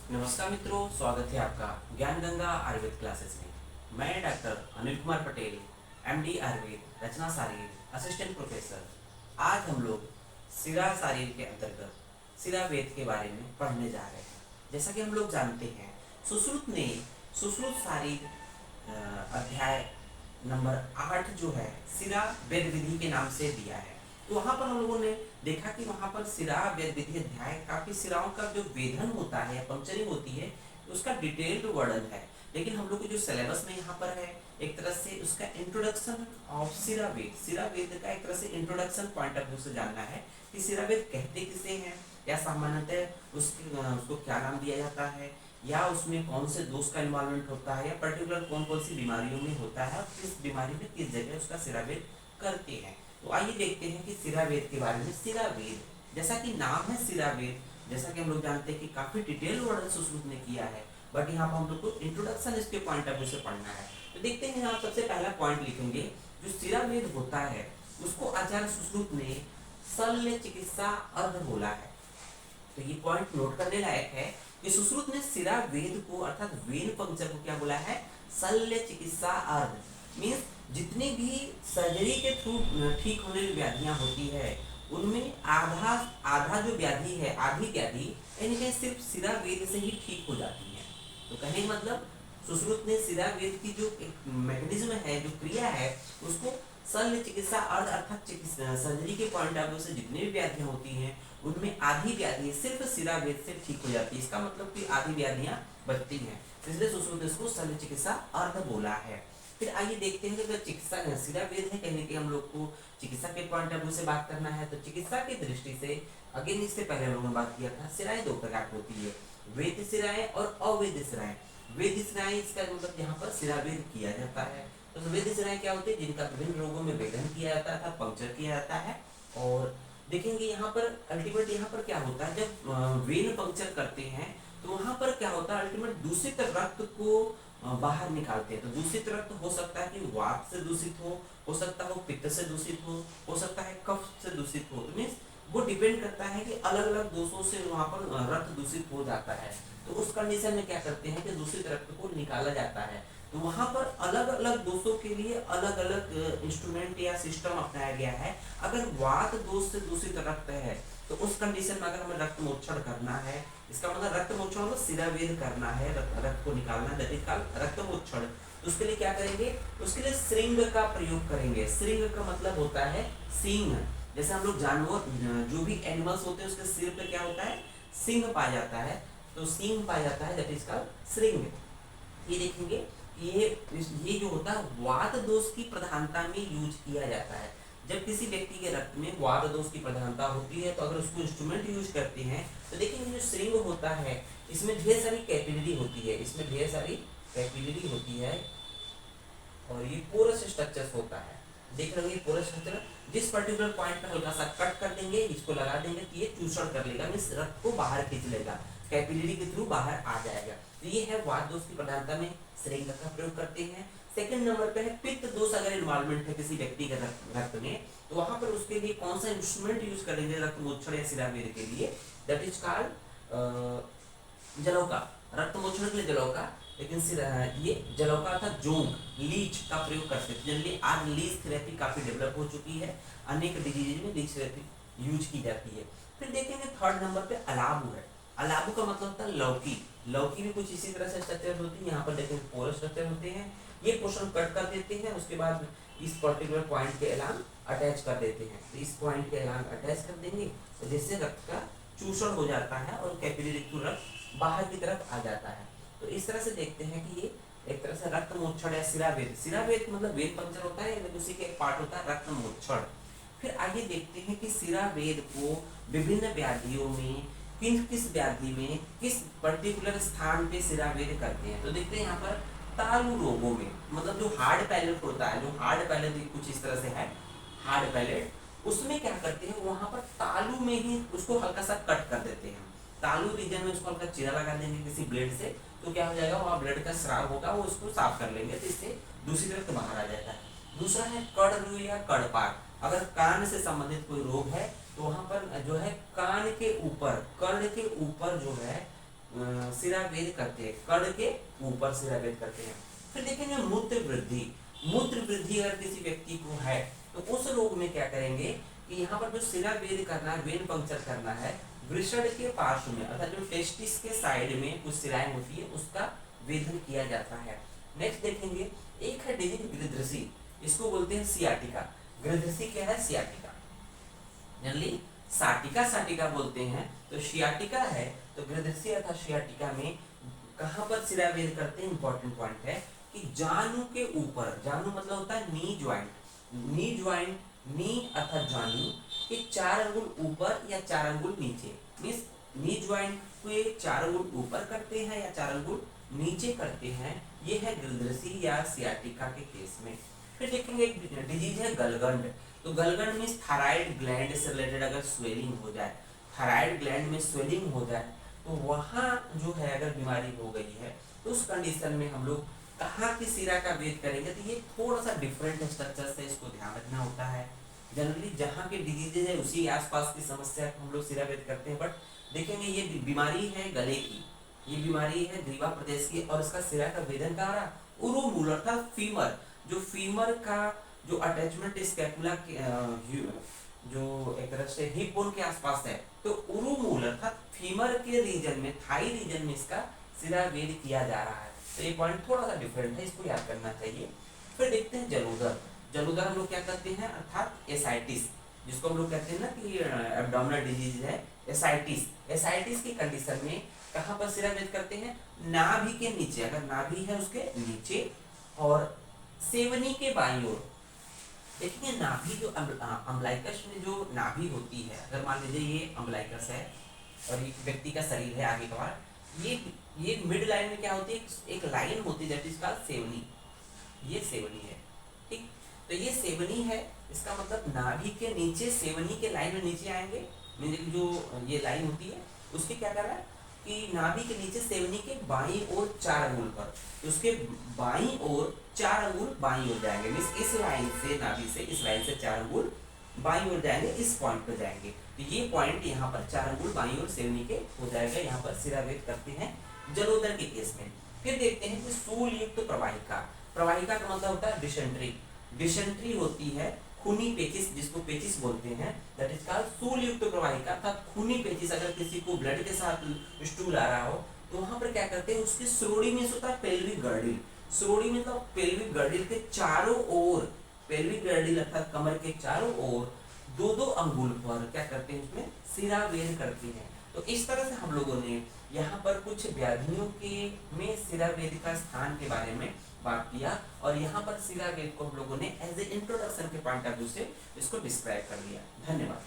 नमस्कार मित्रों, स्वागत है आपका ज्ञान गंगा आयुर्वेद क्लासेस में। मैं डॉक्टर अनिल कुमार पटेल, एमडी आयुर्वेद, रचना शारीर, असिस्टेंट प्रोफेसर। आज हम लोग सिरा शारीर के अंतर्गत सिरा वेद के बारे में पढ़ने जा रहे हैं। जैसा कि हम लोग जानते हैं, सुश्रुत ने सुश्रुत शारीर अध्याय नंबर 8 जो है सिरा वेद विधि के नाम से दिया है। तो वहां पर हम लोगों ने देखा कि वहां पर सिरा वेद विधि अध्याय काफी सिराओं का जो वेधन होता है, पंक्चरिंग होती है, उसका डिटेल्ड वर्णन है। लेकिन हम लोग को जो सिलेबस में यहाँ पर है, एक तरह से उसका इंट्रोडक्शन ऑफ सिरा वेद का एक तरह से इंट्रोडक्शन पॉइंट ऑफ व्यू से जानना है कि सिरा वेद कहते किसे हैं, या सामान्यतः उसको क्या नाम दिया जाता है, या उसमें कौन से दोष का इन्वॉल्वमेंट होता है, या पर्टिकुलर कौन कौन सी बीमारियों में होता है, और किस बीमारी में किस जगह उसका सिरा वेद करते हैं। तो आइए देखते हैं कि सिरा वेद के बारे में। सिरा वेद, जैसा कि नाम है सिरा वेद, जैसा कि हम लोग जानते हैं कि काफी डिटेल वर्णन सुश्रुत ने किया है, बट यहाँ पर हम लोग को इंट्रोडक्शन इसके पॉइंट ऑफ व्यू से पढ़ना है। तो देखते हैं, यहाँ सबसे पहला पॉइंट लिखेंगे। जो सिरा वेद होता है उसको आचार्य सुश्रुत ने शल्य चिकित्सा अर्ध बोला है। तो ये पॉइंट नोट करने लायक है कि सुश्रुत ने सिरा वेद को अर्थात वेन पंक्चर को क्या बोला है, शल्य चिकित्सा अर्ध। मीन्स जितनी भी सर्जरी के थ्रू ठीक होने की व्याधियां होती है, उनमें आधा आधा जो व्याधि है, आधी व्याधि यानी सिर्फ सिरा वेद से ही ठीक हो जाती है। तो कहने का मतलब सुश्रुत ने सिरा वेद की जो एक मैकेनिज्म है, जो क्रिया है, उसको शल्य चिकित्सा अर्ध अर्थात सर्जरी के पॉइंट ऑफ व्यू से जितनी भी व्याधियां होती हैं, उनमें आधी व्याधि सिर्फ सिरा वेद से ठीक हो जाती है। इसका मतलब कि आधी व्याधियां बचती हैं, इसलिए सुश्रुत ने इसको शल्य चिकित्सा अर्ध बोला है। फिर आइए देखते हैं कि अगर चिकित्सा सिरा वेद है, कहने की हम लोग को चिकित्सा के पॉइंट ऑफ व्यू से बात करना है, तो चिकित्सा की दृष्टि से अगेन इससे पहले हम लोगों ने बात किया था, सिराएं दो प्रकार की होती है, वेद सिराएं और अवैध सिराएं। वेद सिराएं इसका मतलब यहाँ पर सिरा वेद किया जाता है। तो वेद सिराएं क्या होती है, जिनका विभिन्न रोगों में वेदन किया जाता था, पंक्चर किया जाता है। और देखेंगे यहाँ पर अल्टीमेट यहाँ पर क्या होता है, जब वेन पंक्चर करते हैं तो वहां पर क्या होता है, अल्टीमेट दूषित रक्त को बाहर निकालते हैं। तो दूषित रक्त हो सकता है कि वात से दूषित हो सकता है पित्त से दूषित हो सकता है कफ से दूषित हो। तो मीन्स वो डिपेंड करता है कि अलग अलग दोषों से वहां पर रक्त दूषित हो जाता है। तो उस कंडीशन में क्या करते हैं कि दूषित रक्त को निकाला जाता है। तो वहां पर अलग अलग दोषों के लिए अलग अलग इंस्ट्रूमेंट या सिस्टम अपनाया गया है। अगर वात दोष से दूषित रक्त है, तो उस कंडीशन में अगर हमें रक्त मोक्षण करना है, इसका मतलब रक्त मोक्षण मतलब सिरावेद करना है, रक्त को निकालना है, रक्त मोक्षण। तो उसके लिए क्या करेंगे, उसके लिए श्रृंग का प्रयोग करेंगे। श्रृंग का मतलब होता है सींग। जैसे हम लोग जानवर, जो भी एनिमल्स होते हैं, उसके सिर पे क्या होता है, सिंह पाया जाता है। तो सिंह पाया जाता है, दैट इज कॉल्ड श्रृंग। ये देखेंगे, ये जो होता है वात दोष की प्रधानता में यूज किया जाता है। जब किसी व्यक्ति के रक्त में वात दोष की प्रधानता होती है, तो अगर उसको इंस्ट्रूमेंट यूज करते हैं, तो देखेंगे जो श्रृंग होता है, इसमें ढेर सारी कैपिलरी होती है, इसमें ढेर सारी कैपिलरी होती है, और ये पोरस स्ट्रक्चर होता है। देख रहे हो, पोरस स्ट्रक्चर जिस पर्टिकुलर पॉइंट पे हल्का सा कट कर देंगे, इसको लगा देंगे, तो ये चूषण कर लेगा, मीन्स रक्त को बाहर खींच लेगा, कैपिलरी के थ्रू बाहर आ जाएगा। तो ये है वात दोष की प्रधानता में श्रृंग का प्रयोग करते हैं। सेकंड नंबर पे है पित्त दोष। अगर इन्वॉल्वमेंट है किसी व्यक्ति के रक्त में, तो वहां पर उसके लिए कौन सा इंस्ट्रूमेंट यूज करेंगे रक्त मोक्षण या सिरावेद के लिए, दैट इज कॉल्ड जलौका। रक्त मोक्षण के लिए जलौका, लेकिन ये जलौका अर्थात जोंक, लीच का प्रयोग करते थे। जनरली आज लीच थेरेपी काफी डेवलप हो चुकी है, अनेक डिजीज में लीच थेरेपी यूज की जाती है। फिर देखेंगे थर्ड नंबर पे अलाबू है। अलाबू का मतलब होता है लौकी। लौकी भी कुछ इसी तरह से स्ट्रक्चर होती है। यहाँ पर देखेंगे पोरस स्ट्रक्चर होते हैं। ये पोर्शन कट कर देते हैं, उसके बाद इस पर्टिकुलर पॉइंट के एलान अटैच कर देते हैं। तो इस पॉइंट के एलान अटैच कर देंगे, तो जिससे रक्त का चूषण हो जाता है और कैपिलरी थ्रू रक्त बाहर की तरफ आ जाता है। तो इस तरह से देखते हैं कि ये एक तरह से रक्त मोक्षण या सिरावेद। सिरावेद मतलब वेद पंक्चर होता है, उसी के एक पार्ट होता है रक्त मोक्षण। फिर आइए देखते हैं कि सिरावेद को विभिन्न व्याधियों में किस व्याधि में किस पर्टिकुलर स्थान पे सिरावेद करते हैं। तो देखते हैं यहाँ पर तालु रोगों में, मतलब जो हार्ड पैलेट होता है, जो हार्ड पैलेट कुछ इस तरह से है, हार्ड पैलेट, उसमें क्या करते हैं, वहां पर तालु में ही उसको हल्का सा कट कर देते हैं। तालु रीजन में उसको हल्का चीरा लगा देंगे किसी ब्लेड से, तो क्या हो जाएगा, वहाँ ब्लड का स्राव होगा, वो उसको साफ कर लेंगे, तो इससे दूसरी तरफ बाहर आ जाता है। दूसरा है कड़ या कड़पाक। अगर कान से संबंधित कोई रोग है, तो वहां पर जो है कान के ऊपर, कर्ण के ऊपर जो है सिरा वेद करते हैं, कर्ण के ऊपर सिरा वेद करते हैं। फिर देखेंगे मूत्र वृद्धि। मूत्र वृद्धि अगर किसी व्यक्ति को है तो उस रोग में क्या करेंगे कि यहाँ पर जो सिरा वेद करना है, वेन पंक्चर करना है, वृषण के पार्श्व में अर्थात जो टेस्टिस के साइड में कुछ सिराएं होती है उसका वेदन किया जाता है। नेक्स्ट देखेंगे एक है डिजीज गृध्रसी, इसको बोलते हैं सियाटिका। गृध्रसी क्या है? सियाटिका। जनरली साटिका साटिका बोलते हैं, तो सियाटिका है तो गृध्रसी अर्थात सियाटिका में कहां पर सिरा वेद करते हैं? इंपॉर्टेंट पॉइंट है कि जानु के ऊपर, जानु मतलब होता है नी ज्वाइंट, नी ज्वाइंट, नी अर्थात जानु के 4 अंगुल ऊपर या 4 अंगुल नीचे, मींस नी ज्वाइंट के 4 अंगुल ऊपर करते हैं या 4 अंगुल नीचे करते हैं, ये है गृध्रसी या सियाटिका के केस में। फिर देखेंगे एक डिजीज है गलगंड। तो गलगंड में थायराइड ग्लैंड से रिलेटेड अगर स्वेलिंग हो जाए, थायराइड ग्लैंड में स्वेलिंग हो जाए तो वहाँ जो है अगर बीमारी हो गई है तो उस कंडीशन में हम लोग कहाँ की सिरा का वेद करेंगे? तो ये थोड़ा सा डिफरेंट स्ट्रक्चर से इसको ध्यान रखना होता है। जनरली जहाँ के डिजीजेज है उसी आसपास की समस्या को हम लोग सिरा वेद करते हैं, बट देखेंगे ये बीमारी है गले की, ये बीमारी है ग्रीवा प्रदेश की और इसका सिरा का वेदन कहाँ रहा? उरोमूल अर्थात फीमर, जो फीमर का जो अटैचमेंट स्कैपुला के जो एक तरह से हिप बोन के आसपास है, तो उरोमूल अर्थात फीमर के रीजन में, थाई रीजन में इसका सिरा वेद किया जा रहा है। तो ये पॉइंट थोड़ा सा डिफरेंट है, इसको याद करना चाहिए। फिर देखते हैं जलोदर। जलोदर हम लोग क्या कहते हैं? अर्थात एसाइटिस, जिसको हम लोग कहते हैं ना कि एब्डोमिनल डिजीज है एसाइटिस। एसाइटिस की कंडीशन में कहाँ पर सिरा वेद करते हैं? नाभि के नीचे, अगर नाभि है उसके नीचे और सेवनी के बाईं ओर। देखिए नाभि जो अम्बलाइकस में जो नाभि होती है, अगर मान लीजिए ये अम्बलाइकस है और ये व्यक्ति का शरीर है आगे का पार्ट, ये मिड लाइन में क्या होती है? एक लाइन होती है दैट इज कॉल्ड सेवनी, ये सेवनी है, ठीक। तो ये सेवनी है, इसका मतलब नाभि के नीचे सेवनी के लाइन में नीचे आएंगे, मीन जो ये लाइन होती है उसके क्या कर रहा है कि नाभि के नीचे सेवनी के बाईं ओर 4 अंगुल पर, तो उसके बाईं ओर 4 अंगुल बाईं ओर जाएंगे, मींस इस लाइन से, नाभि से इस लाइन से 4 अंगुल बाईं ओर जाएंगे, इस पॉइंट पर जाएंगे। तो ये पॉइंट यहाँ पर 4 अंगुल बाईं ओर सेवनी के हो जाएगा, यहाँ पर सिरा वेद करते हैं जलोदर के केस में। फिर देखते हैं कि सूल युक्त प्रवाहिका। प्रवाहिका का मतलब होता है डिसेंट्री। डिसेंट्री होती है खूनी पेचिस, जिसको पेचिस बोलते हैं, दैट इज कॉल्ड सूल युक्त प्रवाहिका अर्थात खूनी पेचिस। अगर किसी को ब्लड के साथ स्टूल आ रहा हो तो वहां पर क्या करते हैं, उसकी सुरोड़ी में होता है पेल्विक गर्डिल। सुरोड़ी मतलब पेल्विक गर्डिल के चारों ओर, पेल्विक गर्डिल अर्थात कमर के चारों ओर 2-2 अंगुल पर क्या करते हैं, उसमें सिरा वेद करते हैं। तो इस तरह से हम लोगों ने यहाँ पर कुछ व्याधियों के में सिरा वेद का स्थान के बारे में बात किया और यहाँ पर सिरा वेद को हम लोगों ने एज ए इंट्रोडक्शन के पॉइंट ऑफ व्यू से इसको डिस्क्राइब कर दिया। धन्यवाद।